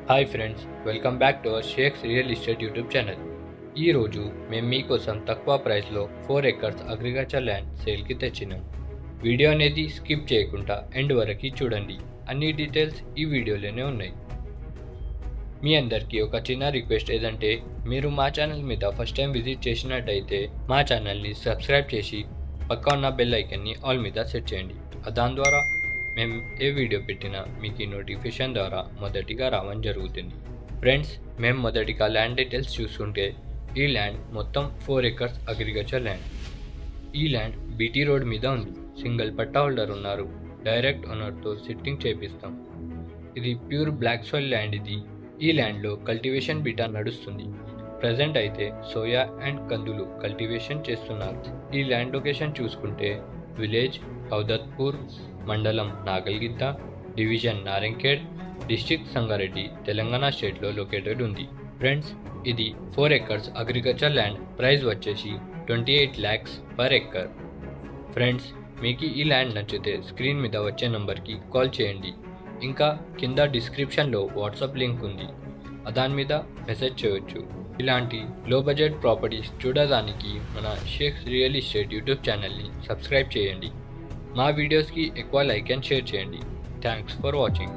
Hi friends, welcome back to our shakes real estate YouTube channel. ఈరోజు మేము మీకోసం తక్కువ ప్రైస్లో 4 ఎకర్స్ అగ్రికల్చర్ ల్యాండ్ సేల్కి తెచ్చినాం. వీడియో అనేది స్కిప్ చేయకుండా ఎండ్ వరకు చూడండి. అన్ని డీటెయిల్స్ ఈ వీడియోలోనే ఉన్నాయి. మీ అందరికీ ఒక చిన్న రిక్వెస్ట్ ఏదంటే, మీరు మా ఛానల్ మీద ఫస్ట్ టైం విజిట్ చేసినట్టయితే మా ఛానల్ని సబ్స్క్రైబ్ చేసి పక్క ఉన్న బెల్ ఐకన్ని ఆల్ మీద సెట్ చేయండి. దాని ద్వారా మేము ఏ వీడియో పెట్టినా మీకు ఈ నోటిఫికేషన్ ద్వారా మొదటిగా రావడం జరుగుతుంది. ఫ్రెండ్స్, మేము మొదటిగా ల్యాండ్ డీటెయిల్స్ చూసుకుంటే ఈ ల్యాండ్ మొత్తం 4 ఎకర్స్ అగ్రికల్చర్ ల్యాండ్. ఈ ల్యాండ్ బీటీ రోడ్ మీద ఉంది. సింగిల్ పట్టా హోల్డర్ ఉన్నారు. డైరెక్ట్ ఓనర్తో సిట్టింగ్ చేపిస్తాం. ఇది ప్యూర్ బ్లాక్ సాయిల్ ల్యాండ్. ఈ ల్యాండ్లో కల్టివేషన్ బీటా నడుస్తుంది. ప్రజెంట్ అయితే సోయా అండ్ కందులు కల్టివేషన్ చేస్తున్నారు. ఈ ల్యాండ్ లొకేషన్ చూసుకుంటే విలేజ్ ఔదత్పూర్, మండలం నాగల్గిద్ద, డివిజన్ నారంఖేడ్, డిస్ట్రిక్ట్ సంగారెడ్డి, తెలంగాణ స్టేట్లో లొకేటెడ్ ఉంది. ఫ్రెండ్స్, ఇది 4 ఎకర్స్ అగ్రికల్చర్ ల్యాండ్. ప్రైస్ వచ్చేసి 28 lakhs పర్ ఎకర్. ఫ్రెండ్స్, మీకు ఈ ల్యాండ్ నచ్చితే స్క్రీన్ మీద వచ్చే నంబర్కి కాల్ చేయండి. ఇంకా కింద డిస్క్రిప్షన్లో వాట్సాప్ లింక్ ఉంది. దాని మీద మెసేజ్ చేయవచ్చు. ఇలాంటి లో బడ్జెట్ ప్రాపర్టీస్ చూడడానికి మన షేక్స్ రియల్ ఎస్టేట్ యూట్యూబ్ ఛానల్ని సబ్స్క్రైబ్ చేయండి. మా వీడియోస్కి ఎక్కువ లైక్ అండ్ షేర్ చేయండి. Thanks for watching.